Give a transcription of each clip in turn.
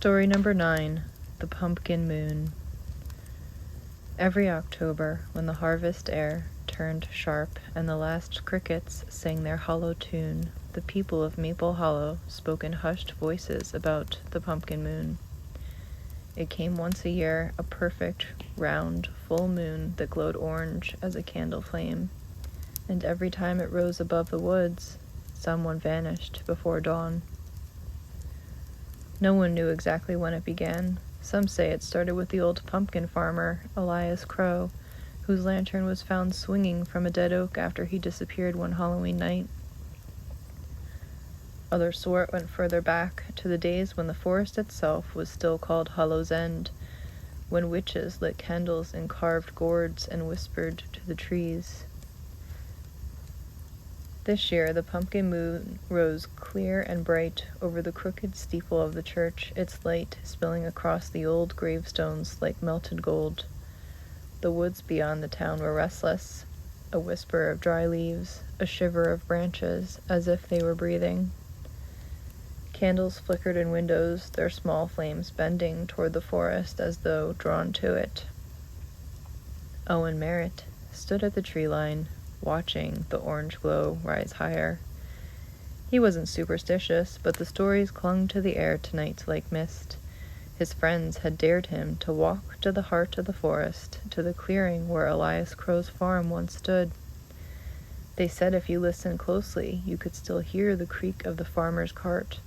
Story number 9, The Pumpkin Moon. Every October, when the harvest air turned sharp and the last crickets sang their hollow tune, the people of Maple Hollow spoke in hushed voices about the pumpkin moon. It came once a year, a perfect, round, full moon that glowed orange as a candle flame, and every time it rose above the woods, someone vanished before dawn. No one knew exactly when it began. Some say it started with the old pumpkin farmer, Elias Crow, whose lantern was found swinging from a dead oak after he disappeared one Halloween night. Others swore it went further back, to the days when the forest itself was still called Hollow's End, when witches lit candles in carved gourds and whispered to the trees. This year, the pumpkin moon rose clear and bright over the crooked steeple of the church, its light spilling across the old gravestones like melted gold. The woods beyond the town were restless, a whisper of dry leaves, a shiver of branches, as if they were breathing. Candles flickered in windows, their small flames bending toward the forest as though drawn to it. Owen Merritt stood at the tree line, watching the orange glow rise higher. He wasn't superstitious, but the stories clung to the air tonight like mist. His friends had dared him to walk to the heart of the forest, to the clearing where Elias Crow's farm once stood. They said if you listened closely, you could still hear the creak of the farmer's cart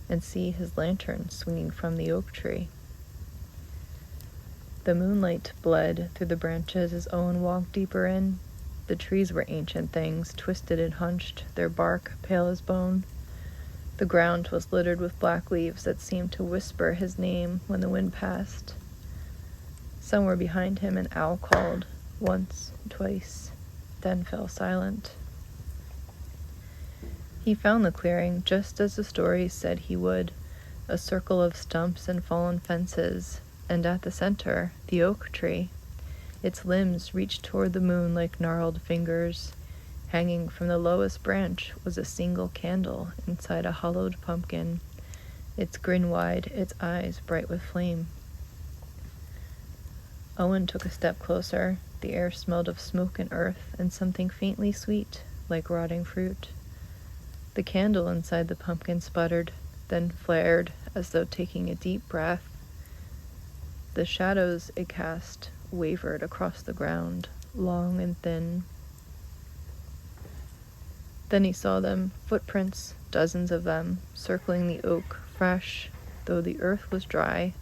and see his lantern swinging from the oak tree. The moonlight bled through the branches as Owen walked deeper in. The trees were ancient things, twisted and hunched, their bark pale as bone. The ground was littered with black leaves that seemed to whisper his name when the wind passed. Somewhere behind him an owl called, once, twice, then fell silent. He found the clearing just as the stories said he would, a circle of stumps and fallen fences, and at the center, the oak tree. Its limbs reached toward the moon like gnarled fingers. Hanging from the lowest branch was a single candle inside a hollowed pumpkin, its grin wide, its eyes bright with flame. Owen took a step closer. The air smelled of smoke and earth and something faintly sweet, like rotting fruit. The candle inside the pumpkin sputtered, then flared as though taking a deep breath. The shadows it cast wavered across the ground, long and thin. Then he saw them, footprints, dozens of them, circling the oak, fresh, though the earth was dry.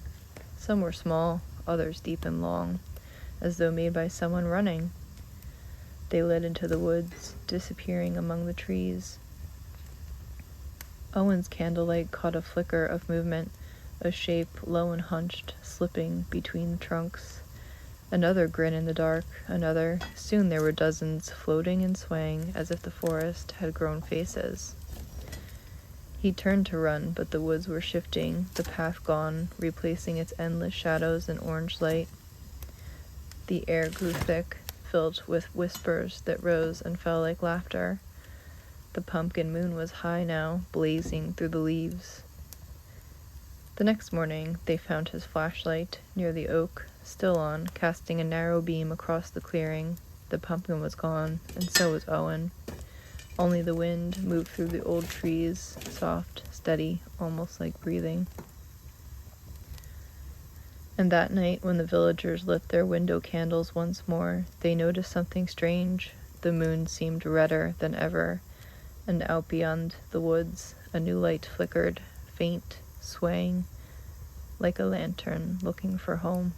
Some were small, others deep and long, as though made by someone running. They led into the woods, disappearing among the trees. Owen's candlelight caught a flicker of movement, a shape low and hunched, slipping between the trunks. Another grin in the dark, another. Soon there were dozens floating and swaying as if the forest had grown faces. He turned to run, but the woods were shifting, the path gone, replacing its endless shadows in orange light. The air grew thick, filled with whispers that rose and fell like laughter. The pumpkin moon was high now, blazing through the leaves. The next morning, they found his flashlight near the oak, still on, casting a narrow beam across the clearing. The pumpkin was gone, and so was Owen. Only the wind moved through the old trees, soft, steady, almost like breathing. And that night, when the villagers lit their window candles once more, they noticed something strange. The moon seemed redder than ever, and out beyond the woods, a new light flickered, faint, swaying, like a lantern looking for home.